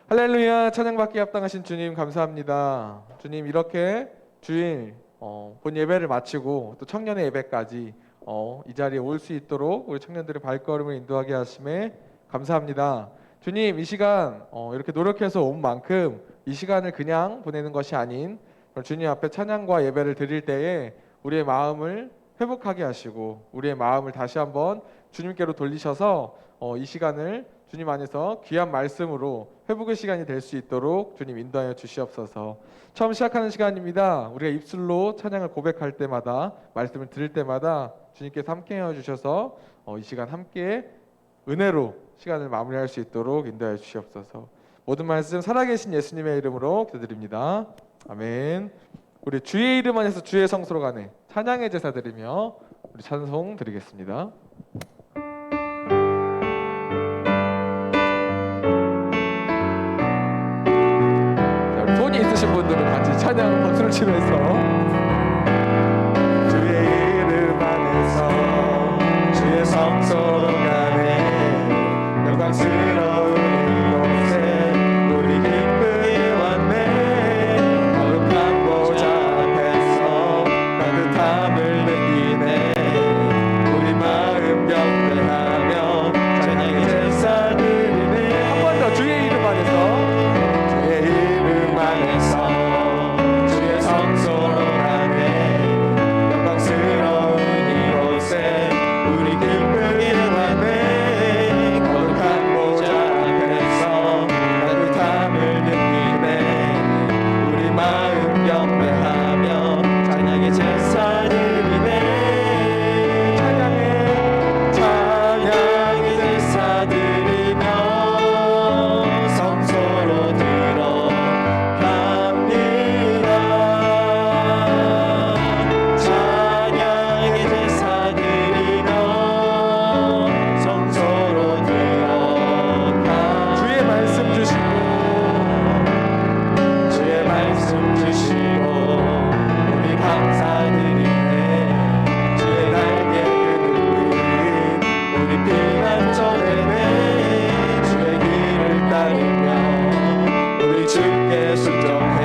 할렐루야. 찬양받기 합당하신 주님 감사합니다. 주님 이렇게 주일 본 예배를 마치고 또 청년의 예배까지 이 자리에 올 수 있도록 우리 청년들의 발걸음을 인도하게 하심에 감사합니다. 주님 이 시간 이렇게 노력해서 온 만큼 이 시간을 그냥 보내는 것이 아닌 주님 앞에 찬양과 예배를 드릴 때에 우리의 마음을 회복하게 하시고 우리의 마음을 다시 한번 주님께로 돌리셔서 이 시간을 주님 안에서 귀한 말씀으로 회복의 시간이 될 수 있도록 주님 인도하여 주시옵소서. 처음 시작하는 시간입니다. 우리가 입술로 찬양을 고백할 때마다 말씀을 들을 때마다 주님께서 함께해 주셔서 이 시간 함께 은혜로 시간을 마무리할 수 있도록 인도하여 주시옵소서. 모든 말씀 살아계신 예수님의 이름으로 기도드립니다. 아멘. 우리 주의 이름 안에서 주의 성소로 가네 찬양의 제사 드리며 우리 찬송 드리겠습니다. 손이 있으신 분들은 같이 찬양 박수를 치면서 주의 이름 안에서 주의 성소로 가네 영광스러운 이곳에 우리 기쁘게 왔네 거룩한 보좌 앞에서 따뜻함을 느끼네 우리 마음 경배하며 찬양의 제사 드리네 한 번 더 주의 이름 안에서 주의 이름 안에서 주의 성소로 가네 영광스러운 이곳에 우리 기쁘게 왔네 거룩한 보좌 앞에서 따뜻함을 느끼네 우리 마음 경배하며 찬양의 제사 드리네 찬양의 제사 드리며 성소로 들어갑니다 찬양의 제사 드리며 성소로 들어갑니다 주의 말씀 주시고 주의 말씀 주시고 우리 감사드리네 주의 날개 그늘이 우리 피난 쪼개네 주의 길을 따르며 우리 주께 순종해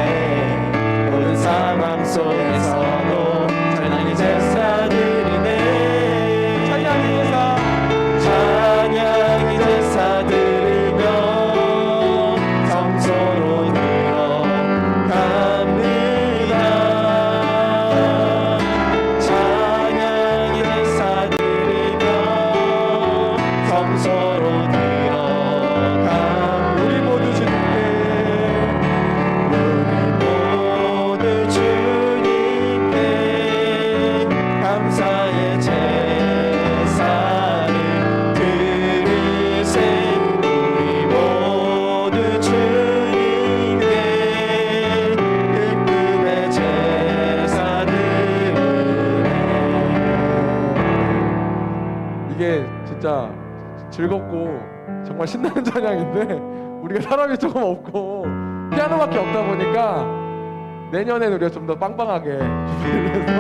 모든 상황 속에서도 찬양의 제사 드리네 찬양의 제사 찬양의 제사 드리며 성소로 들어갑니다 찬양의 제사 드리며 성소로 들어갑니다 우리 모두 주님께 우리 모두 주님께 감사의 제사를 드리세 우리 모두 주님께 기쁨의 제사 드리네 이게 진짜 즐겁고 정말 신나는 찬양인데 우리가 사람이 조금 없고 피아노밖에 없다 보니까 내년에는 우리가 좀 더 빵빵하게 준비를 해서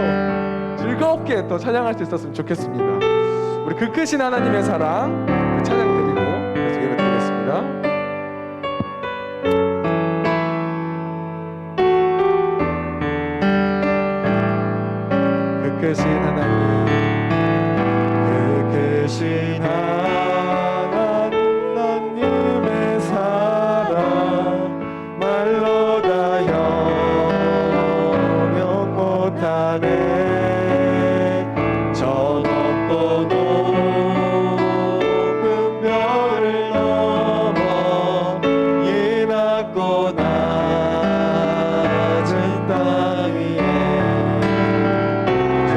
즐겁게 또 찬양할 수 있었으면 좋겠습니다. 우리 그 크신 하나님의 사랑 그 찬양 드리고 계속 예배 드리겠습니다. 그 크신 하나님 그 크신 하나님의 사랑 말로 다 형용 못하네 저 높고 높은 별을 넘어 이 낮고 낮은 땅 위에 죄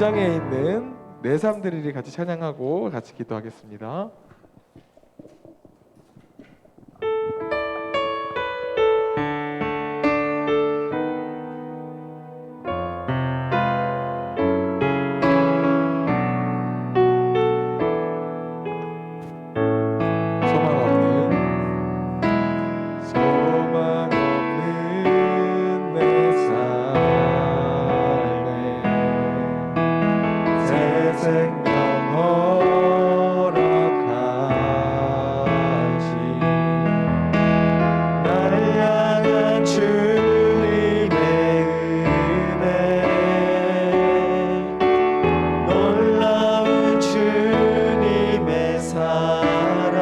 뒷장에 있는 내 삶들이 같이 찬양하고 같이 기도하겠습니다. 소망 없는 내 삶에 새 생명 허락하시 날 향한 주님의 은혜 놀라운 주님의 사랑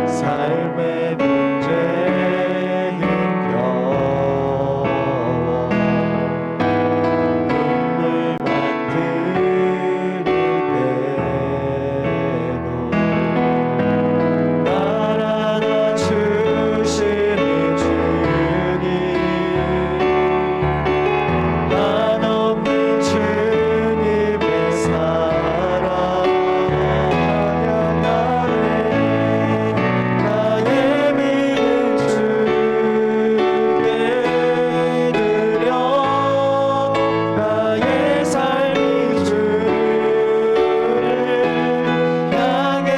삶의 문제 힘겨워 눈물만 흘릴 때도 날 안아주시는 주님 한없는 주님의 사랑 찬양하네 나의 믿음 주께 드려 나의 삶이 주를 향해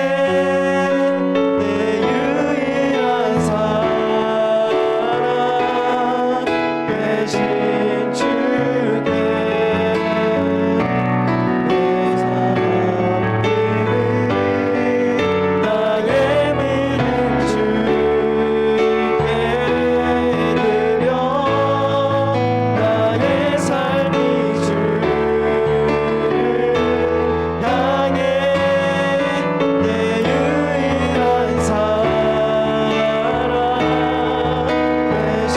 내 유일한 사랑 되신 주께 내 삶들을 나의 믿음 주께 드려 나의 삶이 주를 향해 내 유일한 사랑 되신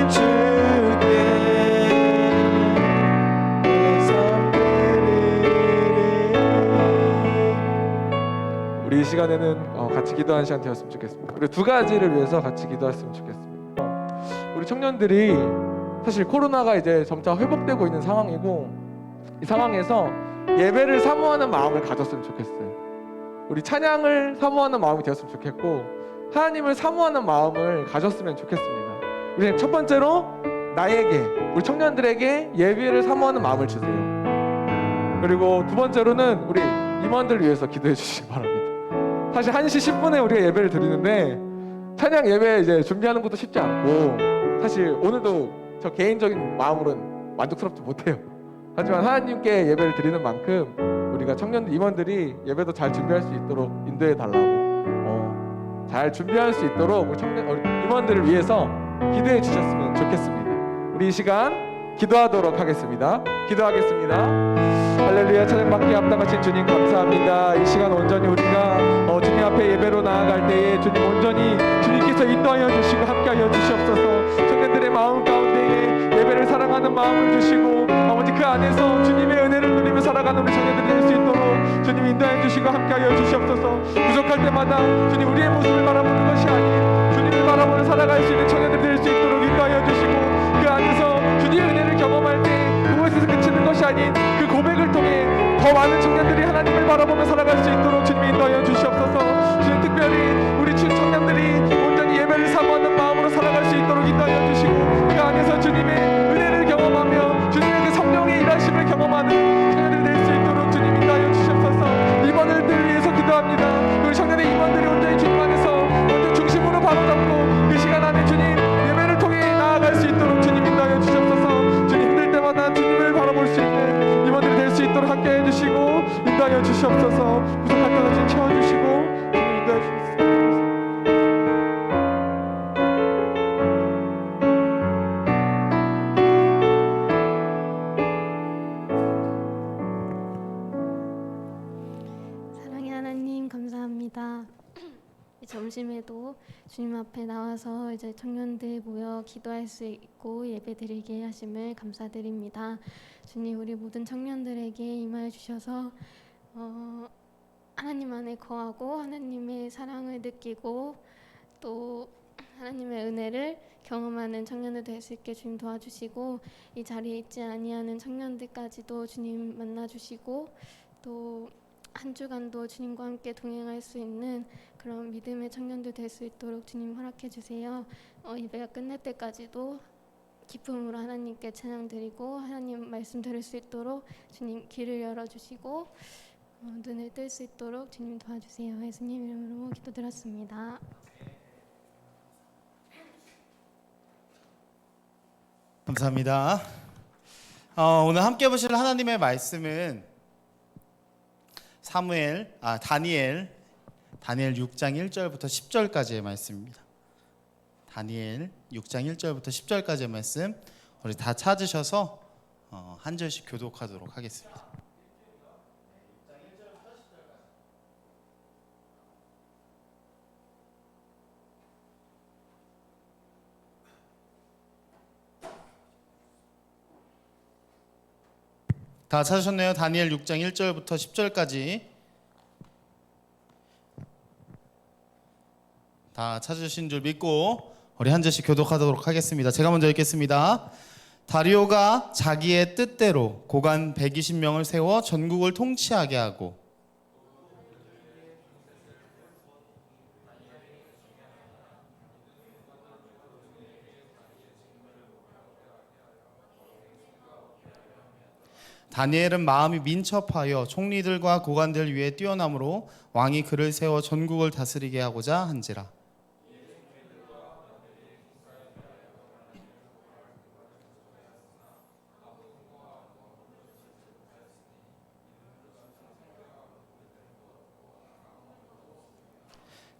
주께 내 삶들을 우리 이 시간에는 같이 기도하는 시간 되었으면 좋겠습니다. 우리 두 가지를 위해서 같이 기도했으면 좋겠습니다. 우리 청년들이 사실 코로나가 이제 점차 회복되고 있는 상황이고 이 상황에서 예배를 사모하는 마음을 가졌으면 좋겠어요. 우리 찬양을 사모하는 마음이 되었으면 좋겠고 하나님을 사모하는 마음을 가졌으면 좋겠습니다. 우리 첫 번째로 나에게 우리 청년들에게 예배를 사모하는 마음을 주세요. 그리고 두 번째로는 우리 임원들 위해서 기도해 주시기 바랍니다. 사실 1시 10분에 우리가 예배를 드리는데 찬양 예배 이제 준비하는 것도 쉽지 않고 사실 오늘도 저 개인적인 마음으로는 만족스럽지 못해요. 하지만 하나님께 예배를 드리는 만큼 우리가 청년들 임원들이 예배도 잘 준비할 수 있도록 인도해 달라고 잘 준비할 수 있도록 우리 임원들을 위해서 기도해 주셨으면 좋겠습니다. 우리 이 시간 기도하도록 하겠습니다. 기도하겠습니다. 할렐루야. 찬양받기에 합당하신 주님 감사합니다. 이 시간 온전히 우리가 주님 앞에 예배로 나아갈 때에 주님 온전히 주님께서 인도하여 주시고 함께하여 주시옵소서. 청년들의 마음 가운데에 예배를 사랑하는 마음을 주시고 아버지 그 안에서 주님의 은혜를 누리며 살아가는 우리 청년들이 될 수 있도록 주님 인도하여 주시고 함께하여 주시옵소서. 부족할 때마다 주님 우리의 모습을 바라보는 것이 아닌 주님을 바라보며 살아갈 수 있는 청년들이 될 수 있도록 인도하여 주시고 그 안에서 주님의 은혜를 경험할 때 그곳에서 그치는 것이 아닌 그 고백을 통해 더 많은 청년들이 하나님을 바라보며 살아갈 수 있도록 주님 인도하여 주시옵소서. 주님 특별히 우리 청년들이 온전히 예배를 사모하는 마음으로 살아갈 수 있도록 인도하여 주시고 그 안에서 주님의 은혜를 경험하며 주님의 그 성령의 일하심을 경험하는 청년들이 될 수 있도록 주님 인도하여 주시옵소서. 임원들을 위해서 기도합니다. 우리 청년의 임원들이 온전히 주님 안에서 온전 중심으로 바로잡고 그 시간 안에 주님 예배를 통해 나아갈 수 있도록 주님 인도하여 주시옵소서. 주님 힘들 때마다 주님을 바라볼 수 있는 임원들이 될 수 있도록 함께해 주시고 인도하여 주시옵소서. 부족할 때마다 주님 채워주시고 주님 인도하여 주시옵소서. 사랑의 하나님 감사합니다. 점심에도 주님 앞에 나와서 이제 청년들 모여 기도할 수 있고 예배드리게 하심을 감사드립니다. 주님 우리 모든 청년들에게 임하여 주셔서 하나님 안에 거하고 하나님의 사랑을 느끼고 또 하나님의 은혜를 경험하는 청년들 될 수 있게 주님 도와주시고, 이 자리에 있지 아니하는 청년들까지도 주님 만나주시고, 또 한 주간도 주님과 함께 동행할 수 있는 그런 믿음의 청년들 될 수 있도록 주님 허락해 주세요. 예배가 끝날 때까지도 기쁨으로 하나님께 찬양 드리고 하나님 말씀 들을 수 있도록 주님 길을 열어주시고 눈을 뜰 수 있도록 주님 도와주세요. 예수님 이름으로 기도드렸습니다. 감사합니다. 오늘 함께 보실 하나님의 말씀은 다니엘 6장 1절부터 10절까지의 말씀입니다. 다니엘 6장 1절부터 10절까지의 말씀 우리 다 찾으셔서 한 절씩 교독하도록 하겠습니다. 다 찾으셨나요? 다니엘 6장 1절부터 10절까지 다 찾으신 줄 믿고 우리 한 절씩 교독하도록 하겠습니다. 제가 먼저 읽겠습니다. 다리오가 자기의 뜻대로 고관 120명을 세워 전국을 통치하게 하고 다니엘은 마음이 민첩하여 총리들과 고관들 위에 뛰어남으로 왕이 그를 세워 전국을 다스리게 하고자 한지라.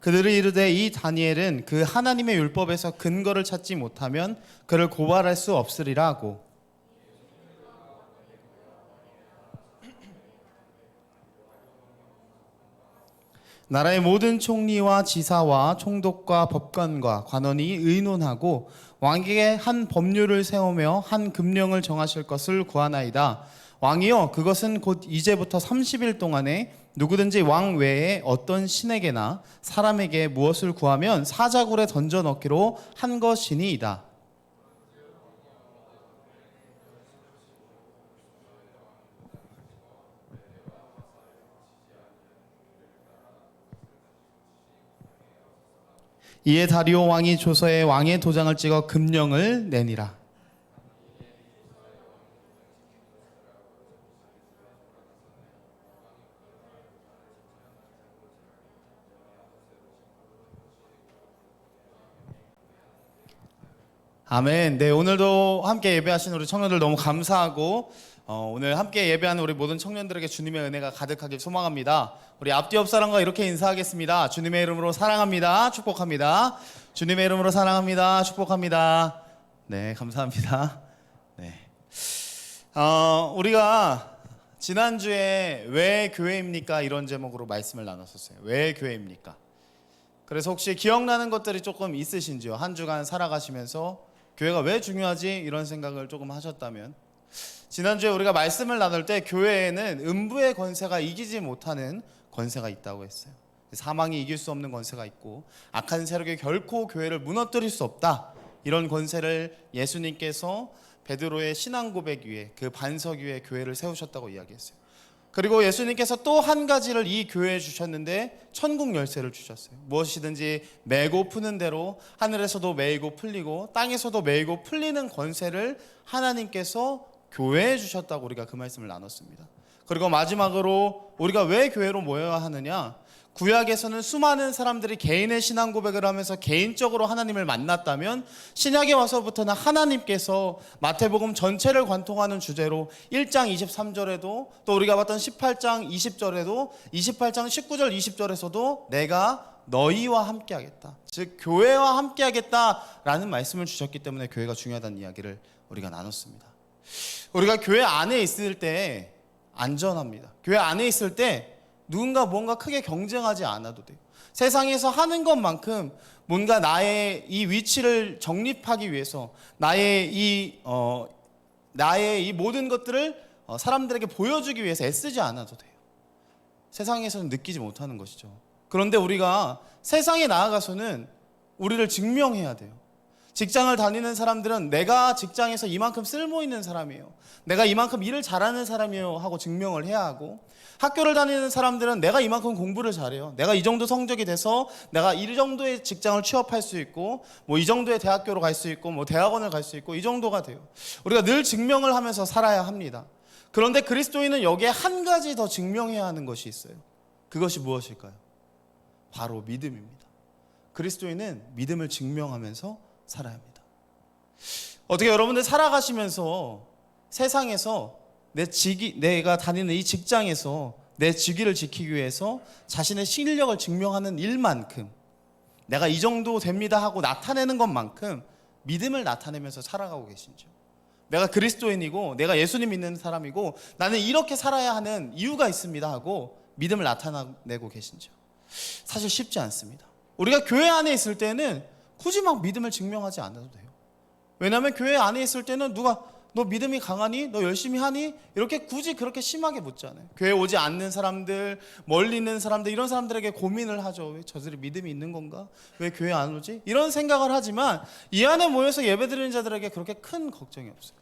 그들이 이르되 이 다니엘은 그 하나님의 율법에서 근거를 찾지 못하면 그를 고발할 수 없으리라 하고 나라의 모든 총리와 지사와 총독과 법관과 관원이 의논하고 왕에게 한 법률을 세우며 한 금령을 정하실 것을 구하나이다. 왕이여 그것은 곧 이제부터 30일 동안에 누구든지 왕 외에 어떤 신에게나 사람에게 무엇을 구하면 사자굴에 던져 넣기로 한 것이니이다. 이에 다리오 왕이 조서에 왕의 도장을 찍어 금령을 내니라. 아멘. 네, 오늘도 함께 예배하신 우리 청년들 너무 감사하고 오늘 함께 예배하는 우리 모든 청년들에게 주님의 은혜가 가득하길 소망합니다. 우리 앞뒤 옆 사람과 이렇게 인사하겠습니다. 주님의 이름으로 사랑합니다. 축복합니다. 주님의 이름으로 사랑합니다. 축복합니다. 네, 감사합니다. 네, 우리가 지난주에 왜 교회입니까? 이런 제목으로 말씀을 나눴었어요. 왜 교회입니까? 그래서 혹시 기억나는 것들이 조금 있으신지요? 한 주간 살아가시면서 교회가 왜 중요하지? 이런 생각을 조금 하셨다면 지난주에 우리가 말씀을 나눌 때 교회에는 음부의 권세가 이기지 못하는 권세가 있다고 했어요. 사망이 이길 수 없는 권세가 있고 악한 세력이 결코 교회를 무너뜨릴 수 없다. 이런 권세를 예수님께서 베드로의 신앙 고백 위에 그 반석 위에 교회를 세우셨다고 이야기했어요. 그리고 예수님께서 또 한 가지를 이 교회에 주셨는데 천국 열쇠를 주셨어요. 무엇이든지 매고 푸는 대로 하늘에서도 매이고 풀리고 땅에서도 매이고 풀리는 권세를 하나님께서 교회에 주셨다고 우리가 그 말씀을 나눴습니다. 그리고 마지막으로 우리가 왜 교회로 모여야 하느냐? 구약에서는 수많은 사람들이 개인의 신앙 고백을 하면서 개인적으로 하나님을 만났다면 신약에 와서부터는 하나님께서 마태복음 전체를 관통하는 주제로 1장 23절에도 또 우리가 봤던 18장 20절에도 28장 19절 20절에서도 내가 너희와 함께하겠다, 즉 교회와 함께하겠다라는 말씀을 주셨기 때문에 교회가 중요하다는 이야기를 우리가 나눴습니다. 우리가 교회 안에 있을 때 안전합니다. 교회 안에 있을 때 누군가 뭔가 크게 경쟁하지 않아도 돼요. 세상에서 하는 것만큼 뭔가 나의 이 위치를 정립하기 위해서 나의 이 모든 것들을 사람들에게 보여주기 위해서 애쓰지 않아도 돼요. 세상에서는 느끼지 못하는 것이죠. 그런데 우리가 세상에 나아가서는 우리를 증명해야 돼요. 직장을 다니는 사람들은 내가 직장에서 이만큼 쓸모 있는 사람이에요, 내가 이만큼 일을 잘하는 사람이에요 하고 증명을 해야 하고, 학교를 다니는 사람들은 내가 이만큼 공부를 잘해요, 내가 이 정도 성적이 돼서 내가 이 정도의 직장을 취업할 수 있고, 뭐 이 정도의 대학교로 갈 수 있고, 뭐 대학원을 갈 수 있고, 이 정도가 돼요. 우리가 늘 증명을 하면서 살아야 합니다. 그런데 그리스도인은 여기에 한 가지 더 증명해야 하는 것이 있어요. 그것이 무엇일까요? 바로 믿음입니다. 그리스도인은 믿음을 증명하면서 살아야 합니다. 어떻게 여러분들 살아가시면서 세상에서 내가 다니는 이 직장에서 내 직위를 지키기 위해서 자신의 실력을 증명하는 일만큼, 내가 이 정도 됩니다 하고 나타내는 것만큼 믿음을 나타내면서 살아가고 계신지요? 내가 그리스도인이고 내가 예수님 믿는 사람이고 나는 이렇게 살아야 하는 이유가 있습니다 하고 믿음을 나타내고 계신지요? 사실 쉽지 않습니다. 우리가 교회 안에 있을 때는 굳이 막 믿음을 증명하지 않아도 돼요. 왜냐하면 교회 안에 있을 때는 누가 너 믿음이 강하니? 너 열심히 하니? 이렇게 굳이 그렇게 심하게 묻잖아요. 교회 오지 않는 사람들, 멀리 있는 사람들, 이런 사람들에게 고민을 하죠. 왜 저들이 믿음이 있는 건가? 왜 교회 안 오지? 이런 생각을 하지만 이 안에 모여서 예배드리는 자들에게 그렇게 큰 걱정이 없어요.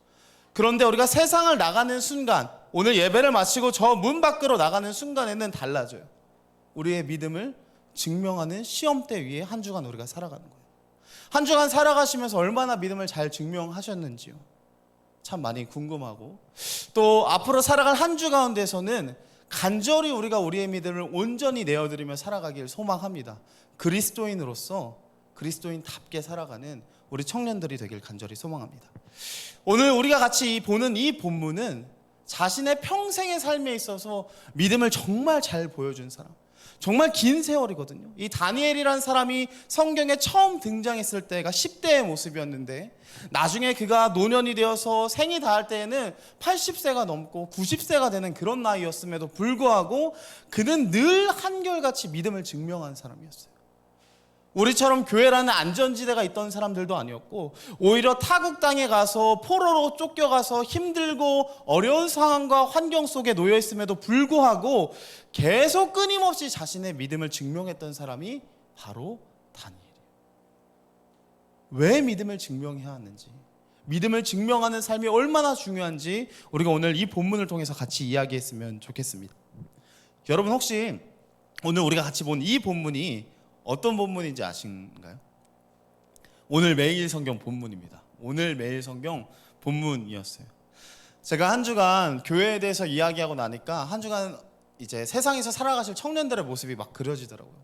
그런데 우리가 세상을 나가는 순간, 오늘 예배를 마치고 저 문 밖으로 나가는 순간에는 달라져요. 우리의 믿음을 증명하는 시험대 위에 한 주간 우리가 살아가는 거예요. 한 주간 살아가시면서 얼마나 믿음을 잘 증명하셨는지요? 참 많이 궁금하고, 또 앞으로 살아갈 한 주 가운데서는 간절히 우리가 우리의 믿음을 온전히 내어드리며 살아가길 소망합니다. 그리스도인으로서 그리스도인답게 살아가는 우리 청년들이 되길 간절히 소망합니다. 오늘 우리가 같이 보는 이 본문은 자신의 평생의 삶에 있어서 믿음을 정말 잘 보여준 사람, 정말 긴 세월이거든요. 이 다니엘이라는 사람이 성경에 처음 등장했을 때가 10대의 모습이었는데, 나중에 그가 노년이 되어서 생이 닿을 때에는 80세가 넘고 90세가 되는 그런 나이였음에도 불구하고 그는 늘 한결같이 믿음을 증명한 사람이었어요. 우리처럼 교회라는 안전지대가 있던 사람들도 아니었고, 오히려 타국 땅에 가서 포로로 쫓겨가서 힘들고 어려운 상황과 환경 속에 놓여 있음에도 불구하고 계속 끊임없이 자신의 믿음을 증명했던 사람이 바로 다니엘이에요. 왜 믿음을 증명해야 하는지, 믿음을 증명하는 삶이 얼마나 중요한지 우리가 오늘 이 본문을 통해서 같이 이야기했으면 좋겠습니다. 여러분, 혹시 오늘 우리가 같이 본 이 본문이 어떤 본문인지 아신가요? 오늘 매일 성경 본문입니다. 오늘 매일 성경 본문이었어요. 제가 한 주간 교회에 대해서 이야기하고 나니까 한 주간 이제 세상에서 살아가실 청년들의 모습이 막 그려지더라고요.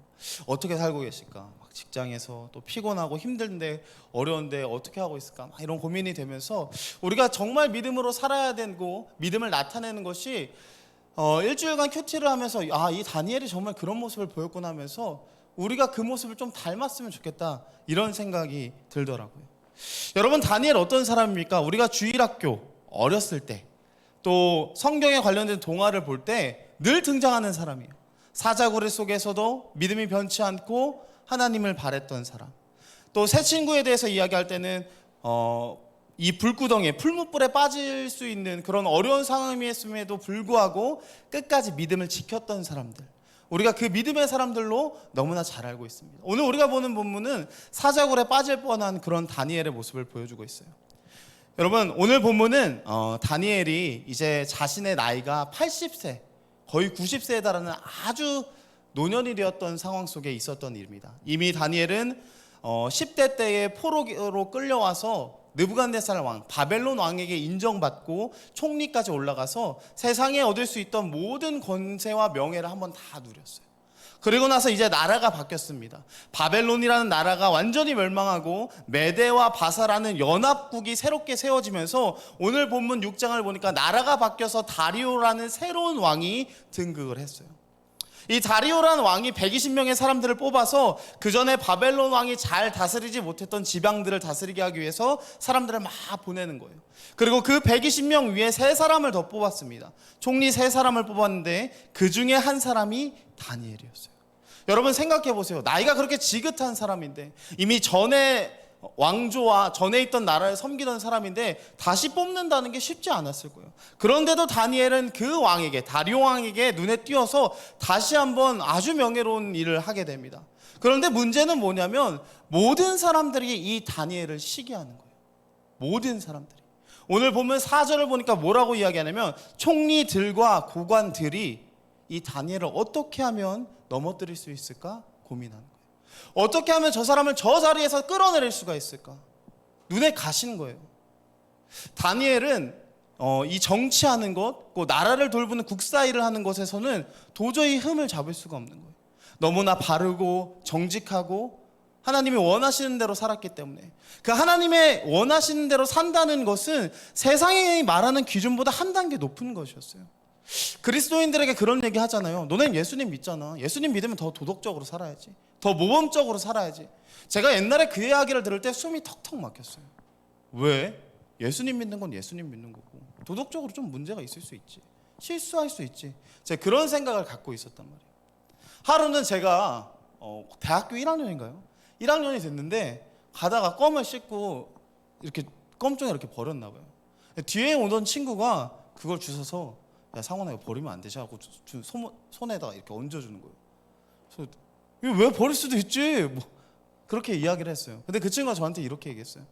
어떻게 살고 계실까? 막 직장에서 또 피곤하고 힘든데 어려운데 어떻게 하고 있을까? 막 이런 고민이 되면서 우리가 정말 믿음으로 살아야 되고 믿음을 나타내는 것이 일주일간 큐티를 하면서 이 다니엘이 정말 그런 모습을 보였구나 하면서 우리가 그 모습을 좀 닮았으면 좋겠다, 이런 생각이 들더라고요. 여러분, 다니엘 어떤 사람입니까? 우리가 주일학교 어렸을 때, 또 성경에 관련된 동화를 볼 때 늘 등장하는 사람이에요. 사자구리 속에서도 믿음이 변치 않고 하나님을 바랬던 사람. 또 새 친구에 대해서 이야기할 때는 이 불구덩이에 풀무불에 빠질 수 있는 그런 어려운 상황이었음에도 불구하고 끝까지 믿음을 지켰던 사람들, 우리가 그 믿음의 사람들로 너무나 잘 알고 있습니다. 오늘 우리가 보는 본문은 사자굴에 빠질 뻔한 그런 다니엘의 모습을 보여주고 있어요. 여러분, 오늘 본문은 다니엘이 이제 자신의 나이가 80세, 거의 90세에 달하는 아주 노년이 되었던 상황 속에 있었던 일입니다. 이미 다니엘은 10대 때에 포로로 끌려와서 느부갓네살 왕, 바벨론 왕에게 인정받고 총리까지 올라가서 세상에 얻을 수 있던 모든 권세와 명예를 한번 다 누렸어요. 그리고 나서 이제 나라가 바뀌었습니다. 바벨론이라는 나라가 완전히 멸망하고 메대와 바사라는 연합국이 새롭게 세워지면서 오늘 본문 6장을 보니까 나라가 바뀌어서 다리오라는 새로운 왕이 등극을 했어요. 이 다리오라는 왕이 120명의 사람들을 뽑아서 그 전에 바벨론 왕이 잘 다스리지 못했던 지방들을 다스리게 하기 위해서 사람들을 막 보내는 거예요. 그리고 그 120명 위에 3사람을 더 뽑았습니다. 총리 3사람을 뽑았는데 그 중에 한 사람이 다니엘이었어요. 여러분, 생각해 보세요. 나이가 그렇게 지긋한 사람인데, 이미 전에 왕조와 전에 있던 나라를 섬기던 사람인데 다시 뽑는다는 게 쉽지 않았을 거예요. 그런데도 다니엘은 그 왕에게, 다리오 왕에게 눈에 띄어서 다시 한번 아주 명예로운 일을 하게 됩니다. 그런데 문제는 뭐냐면 모든 사람들이 이 다니엘을 시기하는 거예요. 모든 사람들이. 오늘 보면 4절을 보니까 뭐라고 이야기하냐면 총리들과 고관들이 이 다니엘을 어떻게 하면 넘어뜨릴 수 있을까 고민하는 거예요. 어떻게 하면 저 사람을 저 자리에서 끌어내릴 수가 있을까? 눈에 가시는 거예요. 다니엘은 이 정치하는 것, 나라를 돌보는 국사일을 하는 것에서는 도저히 흠을 잡을 수가 없는 거예요. 너무나 바르고 정직하고 하나님이 원하시는 대로 살았기 때문에 그 하나님의 원하시는 대로 산다는 것은 세상이 말하는 기준보다 한 단계 높은 것이었어요. 그리스도인들에게 그런 얘기 하잖아요. 너넨 예수님 믿잖아. 예수님 믿으면 더 도덕적으로 살아야지. 더 모범적으로 살아야지. 제가 옛날에 그 이야기를 들을 때 숨이 턱턱 막혔어요. 왜? 예수님 믿는 건 예수님 믿는 거고 도덕적으로 좀 문제가 있을 수 있지. 실수할 수 있지. 제가 그런 생각을 갖고 있었단 말이에요. 하루는 제가 대학교 1학년인가요? 1학년이 됐는데 가다가 껌을 씻고 이렇게 껌종이 이렇게 버렸나 봐요. 뒤에 오던 친구가 그걸 주워서 야 상원아 이거 버리면 안 되지 하고 손에다가 이렇게 얹어주는 거예요. 그래서 이거 왜 버릴 수도 있지 뭐 그렇게 이야기를 했어요. 근데 그 친구가 저한테 이렇게 얘기했어요.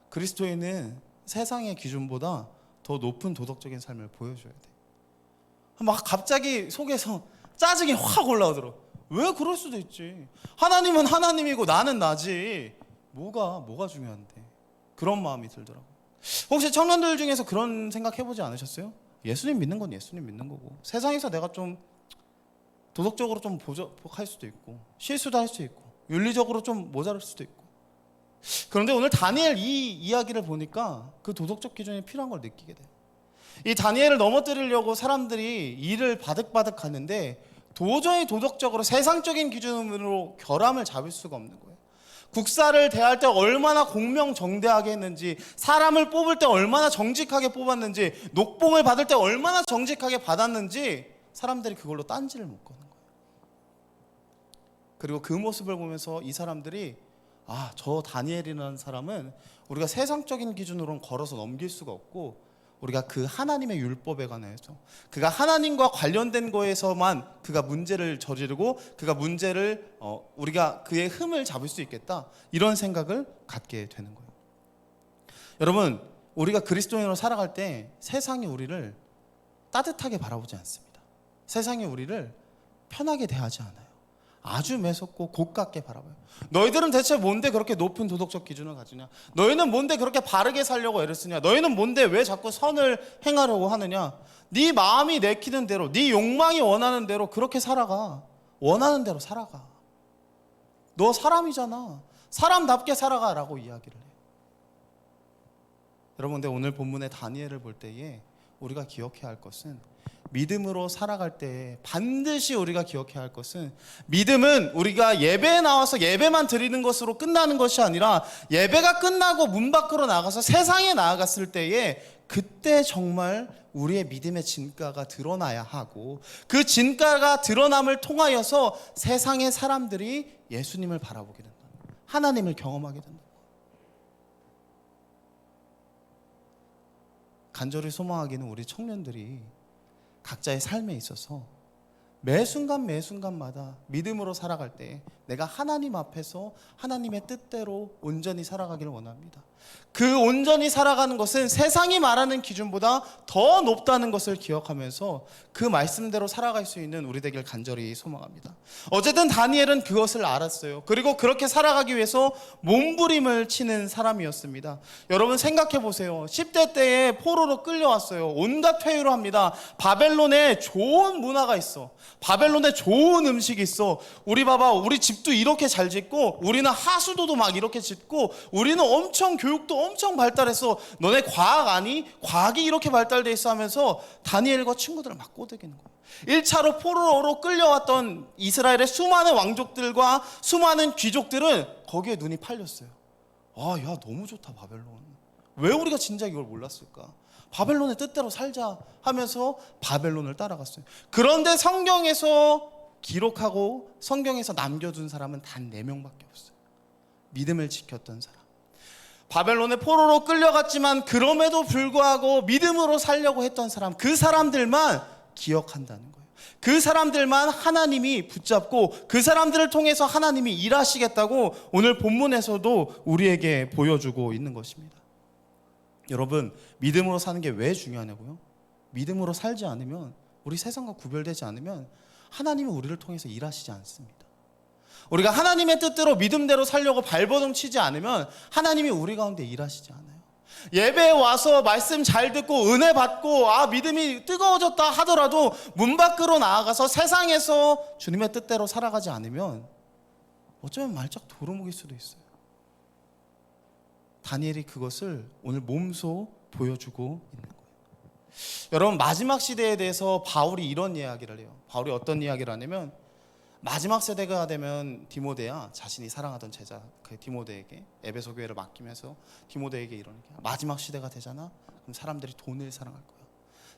그리스도인은 세상의 기준보다 더 높은 도덕적인 삶을 보여줘야 돼. 막 갑자기 속에서 짜증이 확 올라오더라고. 왜 그럴 수도 있지. 하나님은 하나님이고 나는 나지. 뭐가 중요한데. 그런 마음이 들더라고. 혹시 청년들 중에서 그런 생각 해보지 않으셨어요? 예수님 믿는 건 예수님 믿는 거고 세상에서 내가 좀 도덕적으로 좀 보적할 수도 있고 실수도 할 수 있고 윤리적으로 좀 모자랄 수도 있고. 그런데 오늘 다니엘 이 이야기를 보니까 그 도덕적 기준이 필요한 걸 느끼게 돼요. 이 다니엘을 넘어뜨리려고 사람들이 일을 바득바득 하는데 도저히 도덕적으로 세상적인 기준으로 결함을 잡을 수가 없는 거예요. 국사를 대할 때 얼마나 공명정대하게 했는지, 사람을 뽑을 때 얼마나 정직하게 뽑았는지, 녹봉을 받을 때 얼마나 정직하게 받았는지 사람들이 그걸로 딴지를 못 거는 거예요. 그리고 그 모습을 보면서 이 사람들이 저 다니엘이라는 사람은 우리가 세상적인 기준으로는 걸어서 넘길 수가 없고 우리가 그 하나님의 율법에 관해서 그가 하나님과 관련된 거에서만 그가 문제를 저지르고 그가 문제를 우리가 그의 흠을 잡을 수 있겠다 이런 생각을 갖게 되는 거예요. 여러분 우리가 그리스도인으로 살아갈 때 세상이 우리를 따뜻하게 바라보지 않습니다. 세상이 우리를 편하게 대하지 않아요. 아주 매섭고 고깝게 바라봐요. 너희들은 대체 뭔데 그렇게 높은 도덕적 기준을 가지냐? 너희는 뭔데 그렇게 바르게 살려고 애를 쓰냐? 너희는 뭔데 왜 자꾸 선을 행하려고 하느냐? 네 마음이 내키는 대로, 네 욕망이 원하는 대로 그렇게 살아가. 원하는 대로 살아가. 너 사람이잖아. 사람답게 살아가라고 이야기를 해요. 여러분 근데 오늘 본문의 다니엘을 볼 때에 우리가 기억해야 할 것은 믿음으로 살아갈 때 반드시 우리가 기억해야 할 것은 믿음은 우리가 예배에 나와서 예배만 드리는 것으로 끝나는 것이 아니라 예배가 끝나고 문 밖으로 나가서 세상에 나아갔을 때에 그때 정말 우리의 믿음의 진가가 드러나야 하고 그 진가가 드러남을 통하여서 세상의 사람들이 예수님을 바라보게 된다. 하나님을 경험하게 된다. 간절히 소망하기는 우리 청년들이 각자의 삶에 있어서 매 순간마다 믿음으로 살아갈 때 내가 하나님 앞에서 하나님의 뜻대로 온전히 살아가기를 원합니다. 그 온전히 살아가는 것은 세상이 말하는 기준보다 더 높다는 것을 기억하면서 그 말씀대로 살아갈 수 있는 우리 되길 간절히 소망합니다. 어쨌든 다니엘은 그것을 알았어요. 그리고 그렇게 살아가기 위해서 몸부림을 치는 사람이었습니다. 여러분 생각해 보세요. 10대 때에 포로로 끌려왔어요. 온갖 회유를 합니다. 바벨론에 좋은 문화가 있어. 바벨론에 좋은 음식이 있어. 우리 봐봐, 우리 집도 이렇게 잘 짓고 우리는 하수도도 막 이렇게 짓고 우리는 엄청 교육도 엄청 발달했어. 너네 과학 아니? 과학이 이렇게 발달돼 있어 하면서 다니엘과 친구들을 막 꼬드기는 거예요. 1차로 포로로 끌려왔던 이스라엘의 수많은 왕족들과 수많은 귀족들은 거기에 눈이 팔렸어요. 야 너무 좋다 바벨론. 왜 우리가 진작 이걸 몰랐을까? 바벨론의 뜻대로 살자 하면서 바벨론을 따라갔어요. 그런데 성경에서 기록하고 성경에서 남겨둔 사람은 단 4명밖에 없어요. 믿음을 지켰던 사람. 바벨론의 포로로 끌려갔지만 그럼에도 불구하고 믿음으로 살려고 했던 사람, 그 사람들만 기억한다는 거예요. 그 사람들만 하나님이 붙잡고 그 사람들을 통해서 하나님이 일하시겠다고 오늘 본문에서도 우리에게 보여주고 있는 것입니다. 여러분, 믿음으로 사는 게 왜 중요하냐고요? 믿음으로 살지 않으면, 우리 세상과 구별되지 않으면 하나님이 우리를 통해서 일하시지 않습니다. 우리가 하나님의 뜻대로 믿음대로 살려고 발버둥 치지 않으면 하나님이 우리 가운데 일하시지 않아요. 예배에 와서 말씀 잘 듣고 은혜 받고 믿음이 뜨거워졌다 하더라도 문 밖으로 나아가서 세상에서 주님의 뜻대로 살아가지 않으면 어쩌면 말짝 도루묵일 수도 있어요. 다니엘이 그것을 오늘 몸소 보여주고 있는 거예요. 여러분, 마지막 시대에 대해서 바울이 이런 이야기를 해요. 바울이 어떤 이야기를 하냐면, 마지막 세대가 되면 디모데야, 자신이 사랑하던 제자 그 디모데에게 에베소 교회를 맡기면서 디모데에게 이런 얘기야. 마지막 시대가 되잖아. 그럼 사람들이 돈을 사랑할 거야.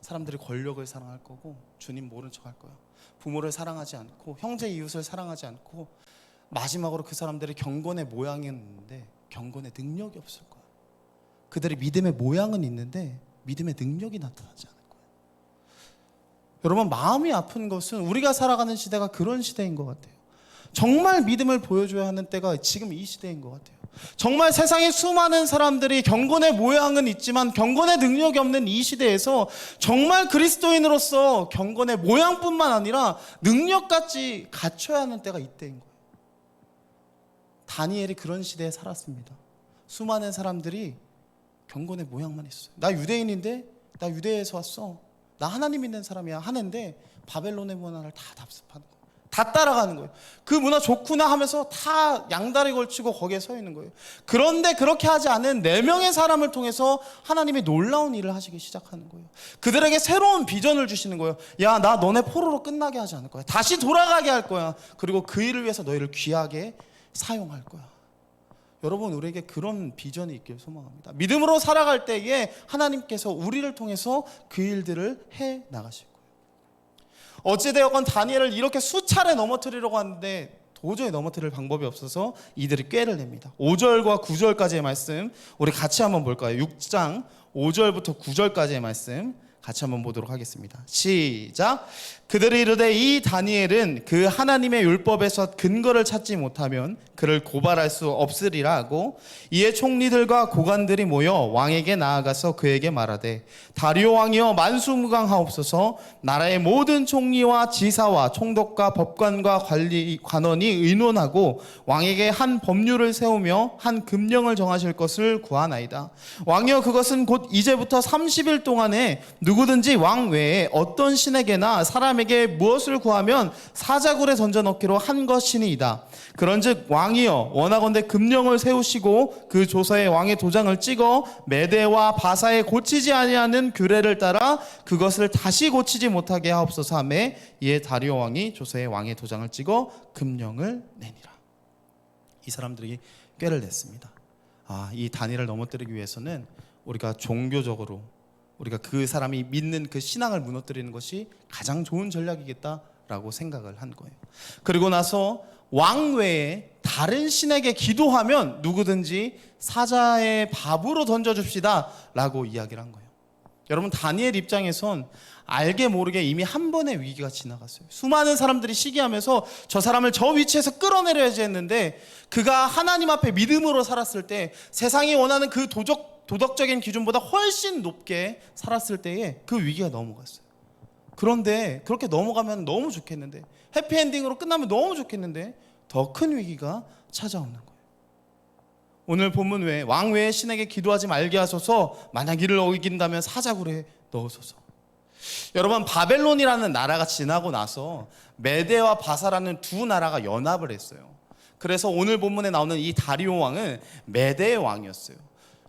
사람들이 권력을 사랑할 거고 주님 모른 척 할 거야. 부모를 사랑하지 않고 형제 이웃을 사랑하지 않고 마지막으로 그 사람들이 경건의 모양은 있는데 경건의 능력이 없을 거야. 그들의 믿음의 모양은 있는데 믿음의 능력이 나타나지 않을 거야. 여러분, 마음이 아픈 것은 우리가 살아가는 시대가 그런 시대인 것 같아요. 정말 믿음을 보여줘야 하는 때가 지금 이 시대인 것 같아요. 정말 세상에 수많은 사람들이 경건의 모양은 있지만 경건의 능력이 없는 이 시대에서 정말 그리스도인으로서 경건의 모양뿐만 아니라 능력까지 갖춰야 하는 때가 이때인 거예요. 다니엘이 그런 시대에 살았습니다. 수많은 사람들이 경건의 모양만 있어요. 나 유대인인데, 나 유대에서 왔어, 나 하나님 믿는 사람이야 하는데 바벨론의 문화를 다 답습하는 거예요. 다 따라가는 거예요. 그 문화 좋구나 하면서 다 양다리 걸치고 거기에 서 있는 거예요. 그런데 그렇게 하지 않은 4명의 사람을 통해서 하나님이 놀라운 일을 하시기 시작하는 거예요. 그들에게 새로운 비전을 주시는 거예요. 야, 나 너네 포로로 끝나게 하지 않을 거야. 다시 돌아가게 할 거야. 그리고 그 일을 위해서 너희를 귀하게 사용할 거야. 여러분, 우리에게 그런 비전이 있길 소망합니다. 믿음으로 살아갈 때에 하나님께서 우리를 통해서 그 일들을 해 나가실 거예요. 어찌되었건 다니엘을 이렇게 수차례 넘어뜨리려고 하는데 도저히 넘어뜨릴 방법이 없어서 이들이 꾀를 냅니다. 5절과 9절까지의 말씀 우리 같이 한번 볼까요? 6장 5절부터 9절까지의 말씀 같이 한번 보도록 하겠습니다. 시작. 그들이 이르되 이 다니엘은 그 하나님의 율법에서 근거를 찾지 못하면 그를 고발할 수 없으리라 하고, 이에 총리들과 고관들이 모여 왕에게 나아가서 그에게 말하되, 다리오 왕이여 만수무강하옵소서. 나라의 모든 총리와 지사와 총독과 법관과 관원이 의논하고 왕에게 한 법률을 세우며 한 금령을 정하실 것을 구하나이다. 왕이여, 그것은 곧 이제부터 30일 동안에 누구든지 왕 외에 어떤 신에게나 사람에게 무엇을 구하면 사자굴에 던져 넣기로 한 것이니이다. 그런즉 왕이여, 원하건대 금령을 세우시고 그 조서에 왕의 도장을 찍어 메대와 바사에 고치지 아니하는 규례를 따라 그것을 다시 고치지 못하게 하옵소서 하매, 이에 다리오 왕이 조서에 왕의 도장을 찍어 금령을 내니라. 이 사람들이 꾀를 냈습니다. 이 다니엘을 넘어뜨리기 위해서는 우리가 종교적으로 우리가 그 사람이 믿는 그 신앙을 무너뜨리는 것이 가장 좋은 전략이겠다라고 생각을 한 거예요. 그리고 나서 왕 외에 다른 신에게 기도하면 누구든지 사자의 밥으로 던져줍시다 라고 이야기를 한 거예요. 여러분, 다니엘 입장에선 알게 모르게 이미 한 번의 위기가 지나갔어요. 수많은 사람들이 시기하면서 저 사람을 저 위치에서 끌어내려야지 했는데, 그가 하나님 앞에 믿음으로 살았을 때 세상이 원하는 그 도덕적인 기준보다 훨씬 높게 살았을 때에 그 위기가 넘어갔어요. 그런데 그렇게 넘어가면 너무 좋겠는데, 해피엔딩으로 끝나면 너무 좋겠는데 더 큰 위기가 찾아오는 거예요. 오늘 본문 외에 왕 외의 신에게 기도하지 말게 하소서, 만약 이를 어긴다면 사자굴에 넣으소서. 여러분, 바벨론이라는 나라가 지나고 나서 메대와 바사라는 두 나라가 연합을 했어요. 그래서 오늘 본문에 나오는 이 다리오 왕은 메대의 왕이었어요.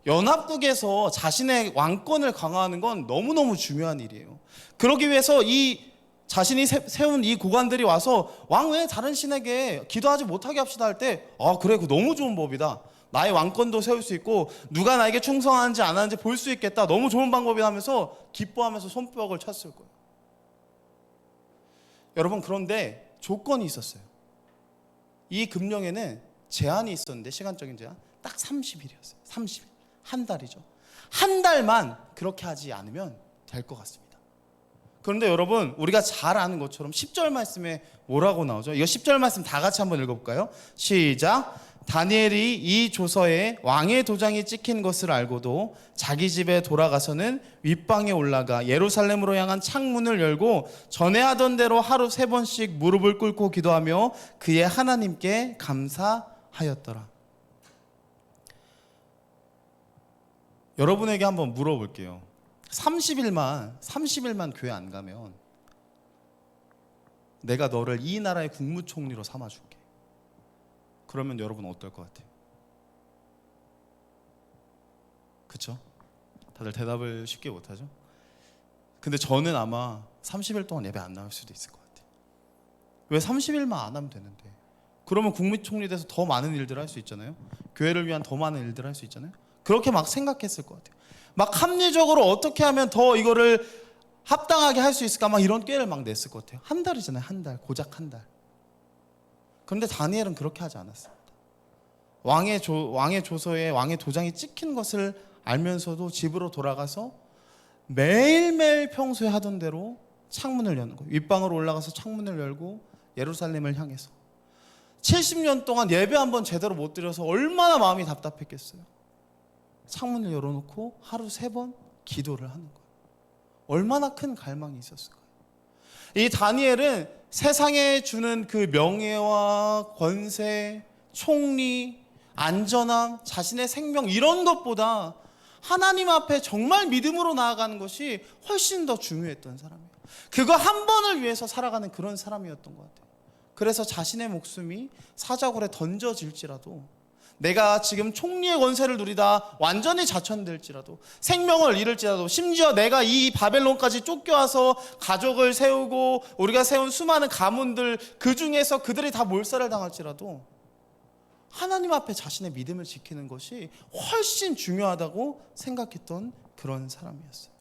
연합국에서 자신의 왕권을 강화하는 건 너무너무 중요한 일이에요. 그러기 위해서 이 자신이 세운 이 고관들이 와서 왕 외에 다른 신에게 기도하지 못하게 합시다 할 때, 그래, 그거 너무 좋은 법이다. 나의 왕권도 세울 수 있고 누가 나에게 충성하는지 안 하는지 볼 수 있겠다. 너무 좋은 방법이다 하면서 기뻐하면서 손뼉을 쳤을 거예요. 여러분, 그런데 조건이 있었어요. 이 금령에는 제한이 있었는데, 시간적인 제한 딱 30일이었어요. 30일. 한 달이죠. 한 달만 그렇게 하지 않으면 될 것 같습니다. 그런데 여러분, 우리가 잘 아는 것처럼 10절 말씀에 뭐라고 나오죠? 이거 10절 말씀 다 같이 한번 읽어볼까요? 시작. 다니엘이 이 조서에 왕의 도장이 찍힌 것을 알고도 자기 집에 돌아가서는 윗방에 올라가 예루살렘으로 향한 창문을 열고 전에 하던 대로 하루 3번씩 무릎을 꿇고 기도하며 그의 하나님께 감사하였더라. 여러분에게 한번 물어볼게요. 30일만 교회 안 가면 내가 너를 이 나라의 국무총리로 삼아줄게. 그러면 여러분 어떨 것 같아요? 그쵸? 다들 대답을 쉽게 못하죠? 근데 저는 아마 30일 동안 예배 안 나올 수도 있을 것 같아요. 왜 30일만 안 하면 되는데? 그러면 국무총리 돼서 더 많은 일들을 할 수 있잖아요. 교회를 위한 더 많은 일들을 할 수 있잖아요. 그렇게 막 생각했을 것 같아요. 막 합리적으로 어떻게 하면 더 이거를 합당하게 할 수 있을까 막 이런 꾀를 막 냈을 것 같아요. 한 달이잖아요. 한 달. 고작 한 달. 그런데 다니엘은 그렇게 하지 않았습니다. 왕의 조서에 왕의 도장이 찍힌 것을 알면서도 집으로 돌아가서 매일매일 평소에 하던 대로 창문을 여는 거예요. 윗방으로 올라가서 창문을 열고 예루살렘을 향해서 70년 동안 예배 한번 제대로 못 드려서 얼마나 마음이 답답했겠어요. 창문을 열어놓고 하루 3번 기도를 하는 거예요. 얼마나 큰 갈망이 있었을까요? 이 다니엘은 세상에 주는 그 명예와 권세, 총리, 안전함, 자신의 생명 이런 것보다 하나님 앞에 정말 믿음으로 나아가는 것이 훨씬 더 중요했던 사람이에요. 그거 한 번을 위해서 살아가는 그런 사람이었던 것 같아요. 그래서 자신의 목숨이 사자굴에 던져질지라도, 내가 지금 총리의 권세를 누리다 완전히 자천될지라도, 생명을 잃을지라도, 심지어 내가 이 바벨론까지 쫓겨와서 가족을 세우고 우리가 세운 수많은 가문들 그 중에서 그들이 다 몰살을 당할지라도 하나님 앞에 자신의 믿음을 지키는 것이 훨씬 중요하다고 생각했던 그런 사람이었어요.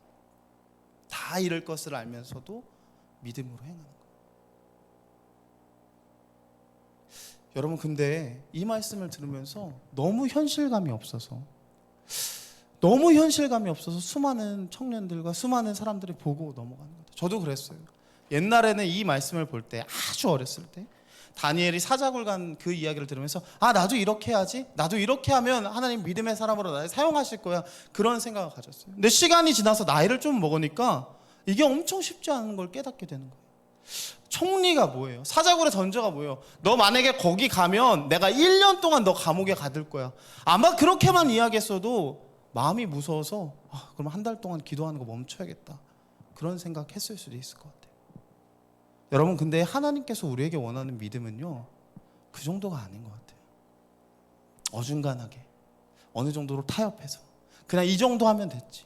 다 잃을 것을 알면서도 믿음으로 행하는 거예요. 여러분, 근데 이 말씀을 들으면서 너무 현실감이 없어서 수많은 청년들과 수많은 사람들이 보고 넘어가는 거예요. 저도 그랬어요. 옛날에는 이 말씀을 볼 때, 아주 어렸을 때 다니엘이 사자굴 간 그 이야기를 들으면서 나도 이렇게 해야지, 나도 이렇게 하면 하나님 믿음의 사람으로 나를 사용하실 거야, 그런 생각을 가졌어요. 근데 시간이 지나서 나이를 좀 먹으니까 이게 엄청 쉽지 않은 걸 깨닫게 되는 거예요. 총리가 뭐예요? 사자굴의 던져가 뭐예요? 너 만약에 거기 가면 내가 1년 동안 너 감옥에 가둘 거야. 아마 그렇게만 이야기했어도 마음이 무서워서 그럼 한 달 동안 기도하는 거 멈춰야겠다, 그런 생각했을 수도 있을 것 같아요. 여러분, 근데 하나님께서 우리에게 원하는 믿음은요, 그 정도가 아닌 것 같아요. 어중간하게 어느 정도로 타협해서 그냥 이 정도 하면 됐지.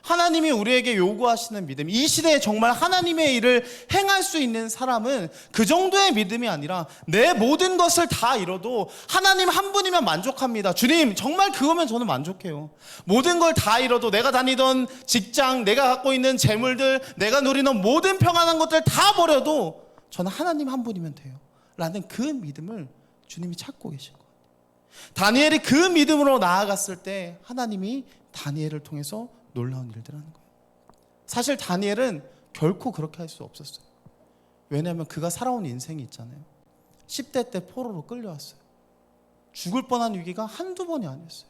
하나님이 우리에게 요구하시는 믿음, 이 시대에 정말 하나님의 일을 행할 수 있는 사람은 그 정도의 믿음이 아니라 내 모든 것을 다 잃어도 하나님 한 분이면 만족합니다. 주님, 정말 그거면 저는 만족해요. 모든 걸 다 잃어도, 내가 다니던 직장, 내가 갖고 있는 재물들, 내가 누리는 모든 평안한 것들 다 버려도 저는 하나님 한 분이면 돼요, 라는 그 믿음을 주님이 찾고 계신 거예요. 다니엘이 그 믿음으로 나아갔을 때 하나님이 다니엘을 통해서 놀라운 일들을 하는 거예요. 사실 다니엘은 결코 그렇게 할 수 없었어요. 왜냐하면 그가 살아온 인생이 있잖아요. 10대 때 포로로 끌려왔어요. 죽을 뻔한 위기가 한두 번이 아니었어요.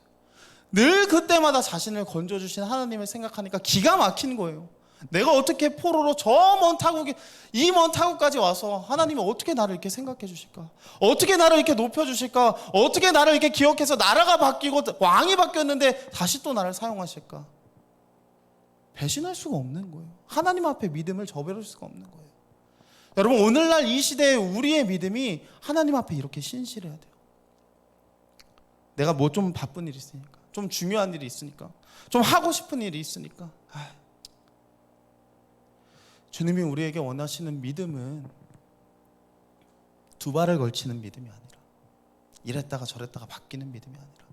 늘 그때마다 자신을 건져주신 하나님을 생각하니까 기가 막힌 거예요. 내가 어떻게 포로로 저 먼 타국에, 이 먼 타국까지 와서 하나님이 어떻게 나를 이렇게 생각해 주실까? 어떻게 나를 이렇게 높여 주실까? 어떻게 나를 이렇게 기억해서 나라가 바뀌고 왕이 바뀌었는데 다시 또 나를 사용하실까? 배신할 수가 없는 거예요. 하나님 앞에 믿음을 저버릴 수가 없는 거예요. 여러분, 오늘날 이 시대에 우리의 믿음이 하나님 앞에 이렇게 신실해야 돼요. 내가 뭐 좀 바쁜 일이 있으니까, 좀 중요한 일이 있으니까, 좀 하고 싶은 일이 있으니까, 주님이 우리에게 원하시는 믿음은 두 발을 걸치는 믿음이 아니라, 이랬다가 저랬다가 바뀌는 믿음이 아니라,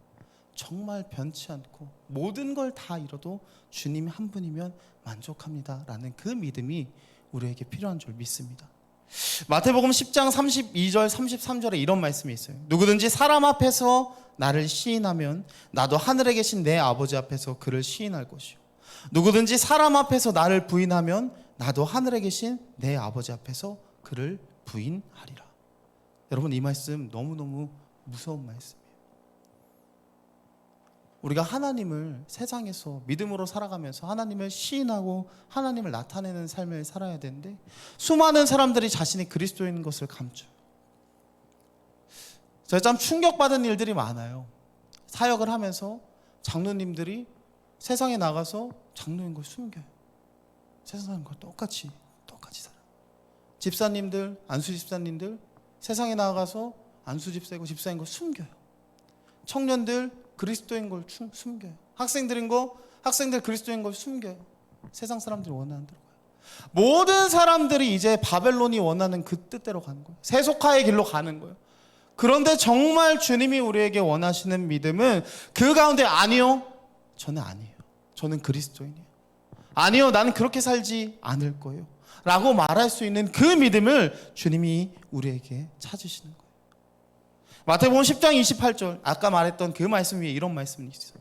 정말 변치 않고 모든 걸 다 잃어도 주님이 한 분이면 만족합니다, 라는 그 믿음이 우리에게 필요한 줄 믿습니다. 마태복음 10장 32절 33절에 이런 말씀이 있어요. 누구든지 사람 앞에서 나를 시인하면 나도 하늘에 계신 내 아버지 앞에서 그를 시인할 것이요. 누구든지 사람 앞에서 나를 부인하면 나도 하늘에 계신 내 아버지 앞에서 그를 부인하리라. 여러분, 이 말씀 너무너무 무서운 말씀이에요. 우리가 하나님을 세상에서 믿음으로 살아가면서 하나님을 시인하고 하나님을 나타내는 삶을 살아야 되는데 수많은 사람들이 자신이 그리스도인 것을 감춰요. 제가 참 충격받은 일들이 많아요. 사역을 하면서 장로님들이 세상에 나가서 장로인 걸 숨겨요. 세상 사람과 똑같이 살아요. 집사님들, 안수 집사님들 세상에 나가서 안수 집사이고 집사인 걸 숨겨요. 청년들 그리스도인 걸 숨겨요. 학생들 그리스도인 걸 숨겨요. 세상 사람들이 원하는 대로 가요. 모든 사람들이 이제 바벨론이 원하는 그 뜻대로 가는 거예요. 세속화의 길로 가는 거예요. 그런데 정말 주님이 우리에게 원하시는 믿음은 그 가운데 아니요, 저는 아니에요. 저는 그리스도인이에요. 아니요, 나는 그렇게 살지 않을 거예요. 라고 말할 수 있는 그 믿음을 주님이 우리에게 찾으시는 거예요. 마태복음 10장 28절 아까 말했던 그 말씀 위에 이런 말씀이 있어요.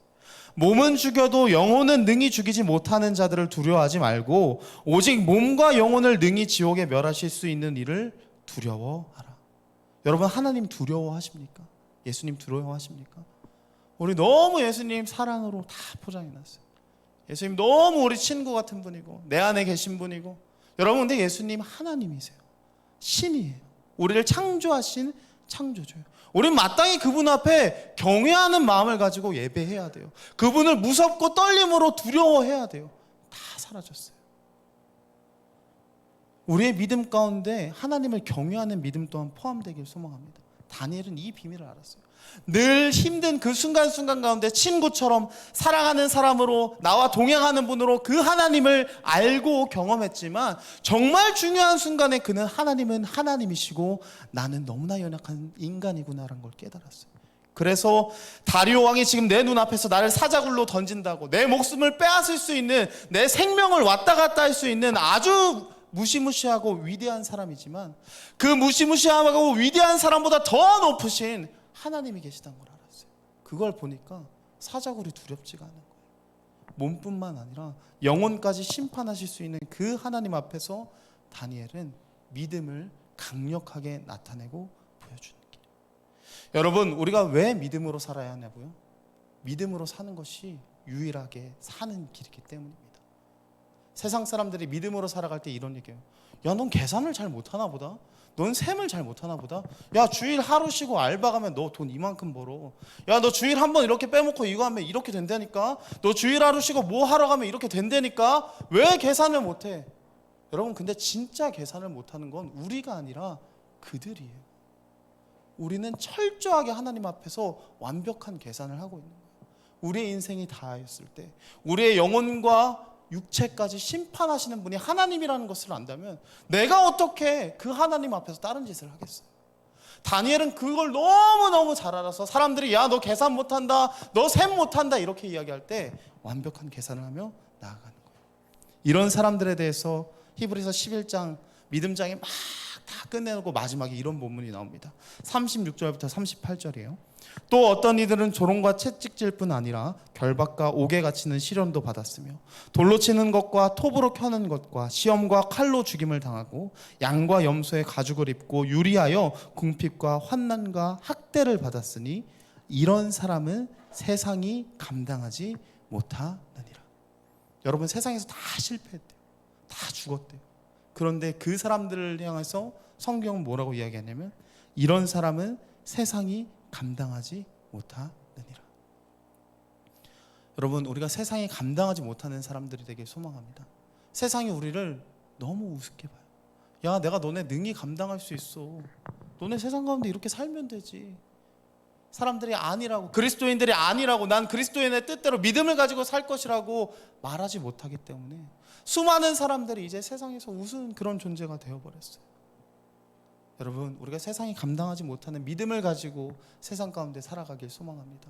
몸은 죽여도 영혼은 능히 죽이지 못하는 자들을 두려워하지 말고 오직 몸과 영혼을 능히 지옥에 멸하실 수 있는 이를 두려워하라. 여러분, 하나님 두려워하십니까? 예수님 두려워하십니까? 우리 너무 예수님 사랑으로 다 포장해놨어요. 예수님 너무 우리 친구 같은 분이고 내 안에 계신 분이고. 여러분, 근데 예수님 하나님이세요. 신이에요. 우리를 창조하신 창조주예요. 우린 마땅히 그분 앞에 경외하는 마음을 가지고 예배해야 돼요. 그분을 무섭고 떨림으로 두려워해야 돼요. 다 사라졌어요. 우리의 믿음 가운데 하나님을 경외하는 믿음 또한 포함되길 소망합니다. 다니엘은 이 비밀을 알았어요. 늘 힘든 그 순간순간 가운데 친구처럼 사랑하는 사람으로 나와 동행하는 분으로 그 하나님을 알고 경험했지만 정말 중요한 순간에 그는 하나님은 하나님이시고 나는 너무나 연약한 인간이구나라는 걸 깨달았어요. 그래서 다리오 왕이 지금 내 눈앞에서 나를 사자굴로 던진다고 내 목숨을 빼앗을 수 있는, 내 생명을 왔다 갔다 할 수 있는 아주 무시무시하고 위대한 사람이지만 그 무시무시하고 위대한 사람보다 더 높으신 하나님이 계시다는 걸 알았어요. 그걸 보니까 사자굴이 두렵지가 않은 거예요. 몸뿐만 아니라 영혼까지 심판하실 수 있는 그 하나님 앞에서 다니엘은 믿음을 강력하게 나타내고 보여주는 길. 여러분, 우리가 왜 믿음으로 살아야 하냐고요? 믿음으로 사는 것이 유일하게 사는 길이기 때문입니다. 세상 사람들이 믿음으로 살아갈 때 이런 얘기해요. 야, 넌 계산을 잘 못하나 보다. 넌 셈을 잘 못하나 보다. 야, 주일 하루 쉬고 알바 가면 너 돈 이만큼 벌어. 야, 너 주일 한 번 이렇게 빼먹고 이거 하면 이렇게 된다니까. 너 주일 하루 쉬고 뭐 하러 가면 이렇게 된다니까. 왜 계산을 못해? 여러분, 근데 진짜 계산을 못하는 건 우리가 아니라 그들이에요. 우리는 철저하게 하나님 앞에서 완벽한 계산을 하고 있는 거예요. 우리의 인생이 다하였을 때 우리의 영혼과 육체까지 심판하시는 분이 하나님이라는 것을 안다면 내가 어떻게 그 하나님 앞에서 다른 짓을 하겠어요? 다니엘은 그걸 너무너무 잘 알아서 사람들이 야, 너 계산 못한다, 너 셈 못한다 이렇게 이야기할 때 완벽한 계산을 하며 나아가는 거예요. 이런 사람들에 대해서 히브리서 11장 믿음장에 막 다 끝내놓고 마지막에 이런 본문이 나옵니다. 36절부터 38절이에요. 또 어떤 이들은 조롱과 채찍질 뿐 아니라 결박과 옥에 갇히는 시련도 받았으며 돌로 치는 것과 톱으로 켜는 것과 시험과 칼로 죽임을 당하고 양과 염소의 가죽을 입고 유리하여 궁핍과 환난과 학대를 받았으니 이런 사람은 세상이 감당하지 못하느니라. 여러분, 세상에서 다 실패했대요. 다 죽었대요. 그런데 그 사람들을 향해서 성경은 뭐라고 이야기하냐면 이런 사람은 세상이 감당하지 못하느니라. 여러분, 우리가 세상이 감당하지 못하는 사람들이 되길 소망합니다. 세상이 우리를 너무 우습게 봐요. 야, 내가 너네 능히 감당할 수 있어. 너네 세상 가운데 이렇게 살면 되지. 사람들이 아니라고, 그리스도인들이 아니라고, 난 그리스도인의 뜻대로 믿음을 가지고 살 것이라고 말하지 못하기 때문에 수많은 사람들이 이제 세상에서 우스운 그런 존재가 되어버렸어요. 여러분, 우리가 세상이 감당하지 못하는 믿음을 가지고 세상 가운데 살아가길 소망합니다.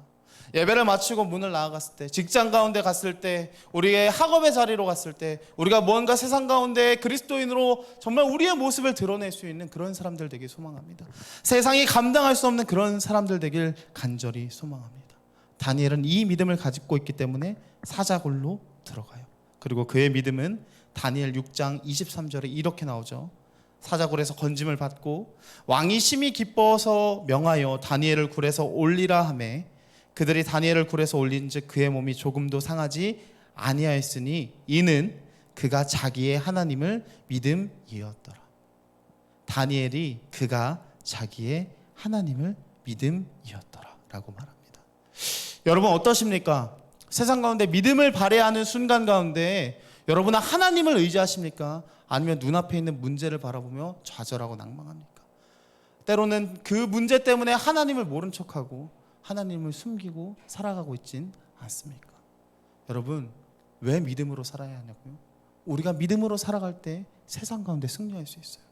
예배를 마치고 문을 나아갔을 때, 직장 가운데 갔을 때, 우리의 학업의 자리로 갔을 때, 우리가 무언가 세상 가운데 그리스도인으로 정말 우리의 모습을 드러낼 수 있는 그런 사람들 되길 소망합니다. 세상이 감당할 수 없는 그런 사람들 되길 간절히 소망합니다. 다니엘은 이 믿음을 가지고 있기 때문에 사자굴로 들어가요. 그리고 그의 믿음은 다니엘 6장 23절에 이렇게 나오죠. 사자굴에서 건짐을 받고 왕이 심히 기뻐서 명하여 다니엘을 굴에서 올리라 하매 그들이 다니엘을 굴에서 올린즉 그의 몸이 조금도 상하지 아니하였으니 이는 그가 자기의 하나님을 믿음이었더라. 다니엘이 그가 자기의 하나님을 믿음이었더라라고 말합니다. 여러분 어떠십니까? 세상 가운데 믿음을 발휘하는 순간 가운데 여러분은 하나님을 의지하십니까? 아니면 눈앞에 있는 문제를 바라보며 좌절하고 낭망합니까? 때로는 그 문제 때문에 하나님을 모른 척하고 하나님을 숨기고 살아가고 있진 않습니까? 여러분, 왜 믿음으로 살아야 하냐고요? 우리가 믿음으로 살아갈 때 세상 가운데 승리할 수 있어요.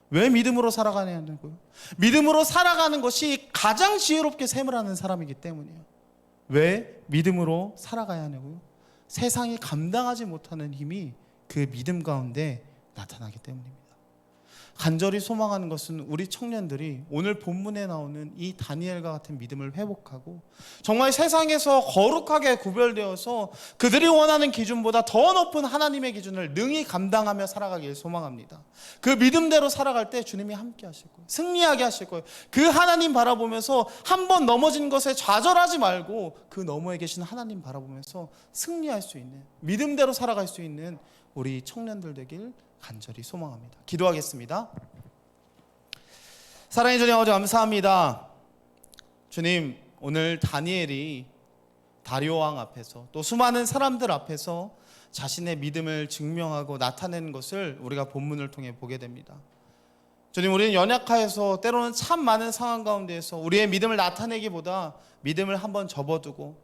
왜 믿음으로 살아가야 하냐고요? 믿음으로 살아가는 것이 가장 지혜롭게 셈을 하는 사람이기 때문이에요. 왜 믿음으로 살아가야 하냐고요? 세상이 감당하지 못하는 힘이 그 믿음 가운데 나타나기 때문입니다. 간절히 소망하는 것은 우리 청년들이 오늘 본문에 나오는 이 다니엘과 같은 믿음을 회복하고 정말 세상에서 거룩하게 구별되어서 그들이 원하는 기준보다 더 높은 하나님의 기준을 능히 감당하며 살아가길 소망합니다. 그 믿음대로 살아갈 때 주님이 함께 하실 거예요. 승리하게 하실 거예요. 그 하나님 바라보면서 한 번 넘어진 것에 좌절하지 말고 그 너머에 계신 하나님 바라보면서 승리할 수 있는, 믿음대로 살아갈 수 있는 우리 청년들 되길 간절히 소망합니다. 기도하겠습니다. 사랑의 주님 아버지 감사합니다. 주님, 오늘 다니엘이 다리오 왕 앞에서 또 수많은 사람들 앞에서 자신의 믿음을 증명하고 나타내는 것을 우리가 본문을 통해 보게 됩니다. 주님, 우리는 연약하여서 때로는 참 많은 상황 가운데에서 우리의 믿음을 나타내기보다 믿음을 한번 접어두고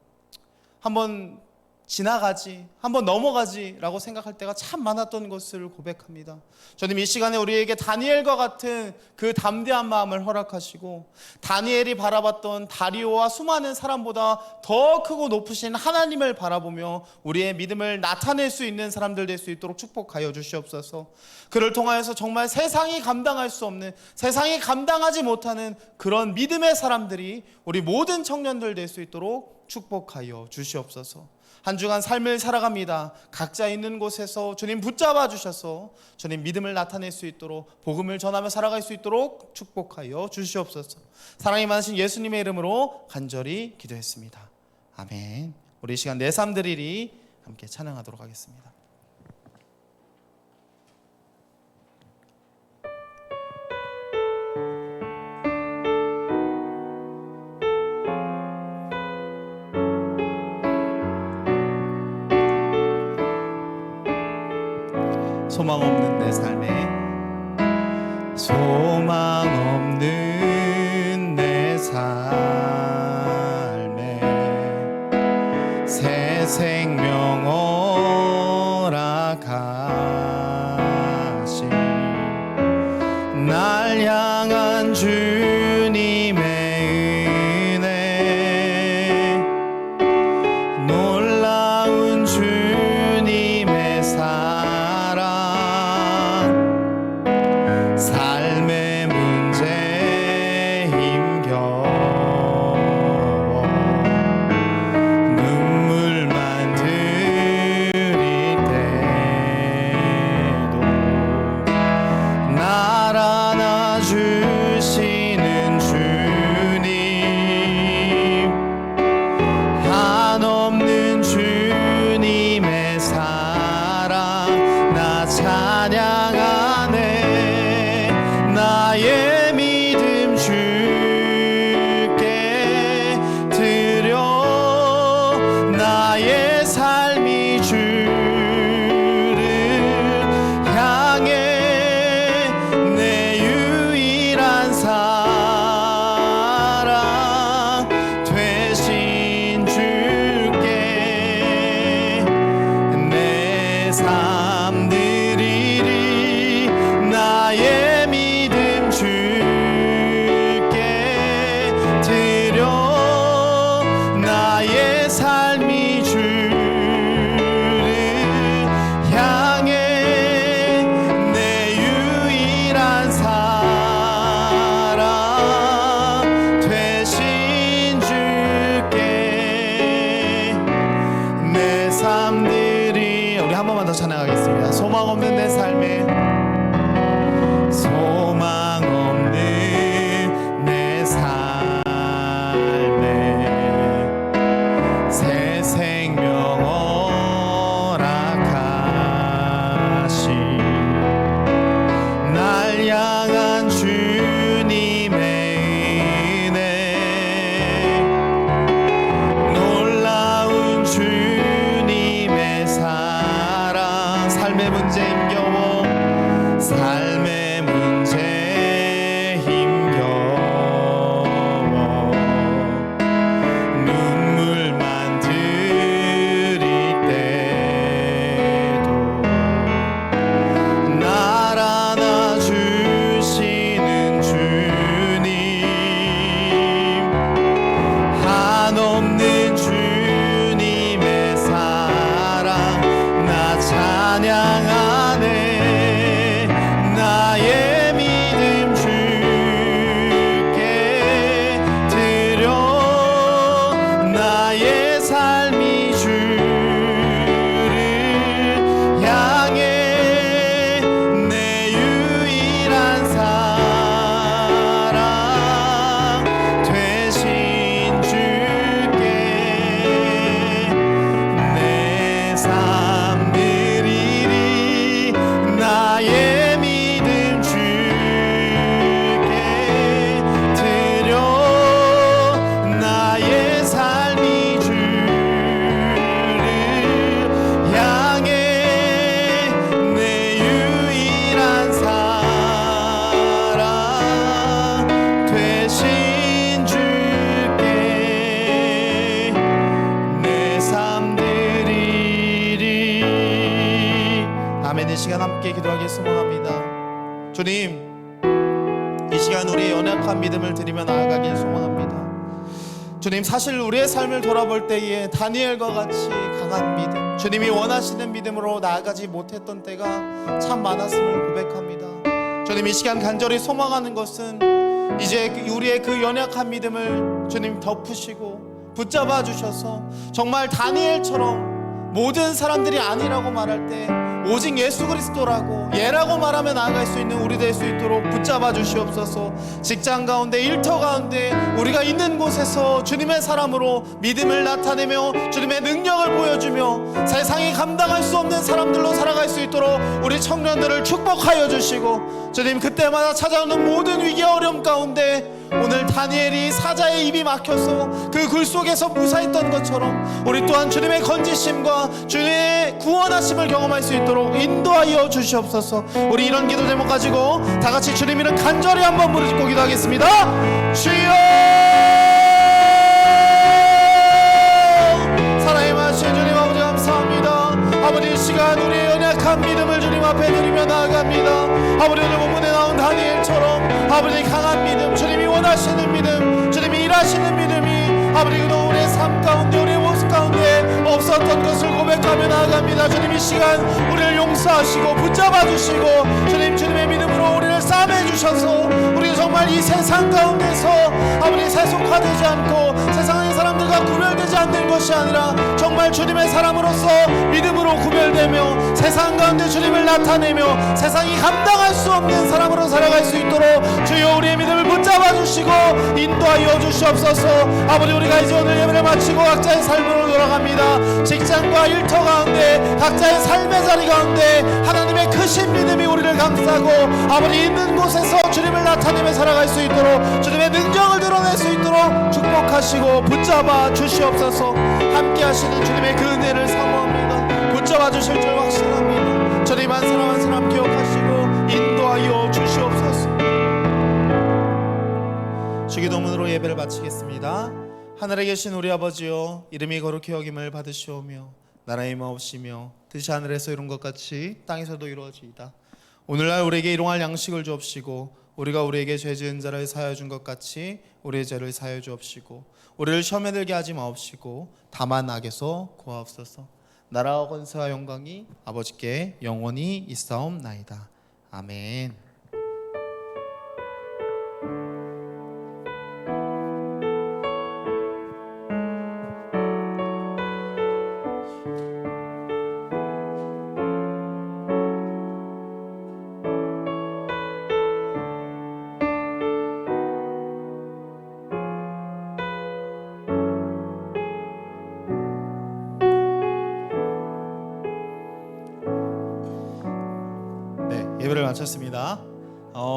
한번 지나가지, 한번 넘어가지 라고 생각할 때가 참 많았던 것을 고백합니다. 주님, 이 시간에 우리에게 다니엘과 같은 그 담대한 마음을 허락하시고 다니엘이 바라봤던 다리오와 수많은 사람보다 더 크고 높으신 하나님을 바라보며 우리의 믿음을 나타낼 수 있는 사람들 될 수 있도록 축복하여 주시옵소서. 그를 통하여서 정말 세상이 감당할 수 없는, 세상이 감당하지 못하는 그런 믿음의 사람들이 우리 모든 청년들 될 수 있도록 축복하여 주시옵소서. 한 주간 삶을 살아갑니다. 각자 있는 곳에서 주님 붙잡아 주셔서 주님 믿음을 나타낼 수 있도록, 복음을 전하며 살아갈 수 있도록 축복하여 주시옵소서. 사랑이 많으신 예수님의 이름으로 간절히 기도했습니다. 아멘. 우리 이 시간 내 삶 드리리 함께 찬양하도록 하겠습니다. 소망 없는 내 삶에, 소망 없는 내 삶에 새 생명 허락하신 날 향한 주님의 은혜, 놀라운 주님의 사랑, 삶의 문제 힘겨워 눈물만 들일 때도 날 안아주시는 주님, 한없는 주님의 사랑 나 찬양하네. 나의 믿음 주께 드려, 나의 삶이 주를 향해 내 유일한 이제 힘겨워 눈물만 들일 때도 날 안아주시는 주님, 한없는 주님의 사랑 나 찬양하네. 나의 믿음 주께 드려 나의 삶이 주를 향해 내 유일한 사랑 되신 주께 내 삶 드리리. 나의 믿음 주께 드려 나의 삶이 주를 향해 내 유일한 사랑 되신 주께 내 삶 드리리. 아멘. 이 시간 함께 기도하기 소망합니다. 주님, 이 시간 우리의 연약한 믿음을 드리며 나아가길 소망합니다. 주님, 사실 우리의 삶을 돌아볼 때에 다니엘과 같이 강한 믿음, 주님이 원하시는 믿음으로 나아가지 못했던 때가 참 많았음을 고백합니다. 주님, 이 시간 간절히 소망하는 것은 이제 우리의 그 연약한 믿음을 주님 덮으시고 붙잡아 주셔서 정말 다니엘처럼 모든 사람들이 아니라고 말할 때 오직 예수 그리스도라고 예라고 말하며 나아갈 수 있는 우리 될 수 있도록 붙잡아 주시옵소서. 직장 가운데, 일터 가운데, 우리가 있는 곳에서 주님의 사람으로 믿음을 나타내며 주님의 능력을 보여주며 세상이 감당할 수 없는 사람들로 살아갈 수 있도록 우리 청년들을 축복하여 주시고, 주님 그때마다 찾아오는 모든 위기와 어려움 가운데 오늘 다니엘이 사자의 입이 막혀서 그 굴 속에서 무사했던 것처럼 우리 또한 주님의 건지심과 주님의 구원하심을 경험할 수 있도록 인도하여 주시옵소서. 우리 이런 기도 제목 가지고 다 같이 주님 이름 간절히 한번 부르짖고 기도하겠습니다. 주여, 사랑의 마신 주님 아버지 감사합니다. 아버지 이 시간 우리의 연약한 믿음을 주님 앞에 드리며 나아갑니다. 아버지 오늘 본문에 나온 다니엘처럼 아버지 강한 믿음, 주님이 원하시는 믿음, 주님이 일하시는 믿음이 아버지 그동안 우리의 삶 가운데, 우리의 모습 가운데 없었던 것을 고백하며 나아갑니다. 주님 이 시간 우리를 용서하시고 붙잡아 주시고 주님의 믿음으로 우리를 싸매 주셔서 우리 정말 이 세상 가운데서 아버지 세속화되지 않고 세상의 사람들과 구별되지 않는 것이 아니라 정말 주님의 사람으로서 믿음으로 구별되며 세상 가운데 주님을 나타내며 세상이 감당할 수 없는 사람으로 살아갈 수 있도록 주여 우리의 믿음을 붙잡아 주시고 인도하여 주시옵소서. 아버지 우리가 이제 오늘 예배를 마치고 각자의 삶으로 돌아갑니다. 직장과 일터 가운데 각자의 삶의 자리 가운데 하나님의 크신 믿음이 우리를 감싸고 아버지 있는 곳에서 주님을 나타내며 살아갈 수 있도록 주님의 능력을 드러낼 수 있도록 축복하시고 붙잡아 주시옵소서. 함께 하시는 주님의 그 은혜를 사모합니다. 붙잡아 주실 줄 확신합니다. 주님 한 사람 한 사람 기억하시고 인도하여 주시옵소서. 주기도문으로 예배를 마치겠습니다. 하늘에 계신 우리 아버지여, 이름이 거룩히 여김을 받으시오며 나라의 임하옵시며 뜻이 하늘에서 이룬 것 같이 땅에서도 이루어지이다. 오늘날 우리에게 일용할 양식을 주옵시고 우리가 우리에게 죄 지은 자를 사하여 준 것 같이 우리의 죄를 사하여 주옵시고 우리를 시험에 들게 하지 마옵시고 다만 악에서 구하옵소서. 나라와 권세와 영광이 아버지께 영원히 있사옵나이다. 아멘. 예배를 마쳤습니다.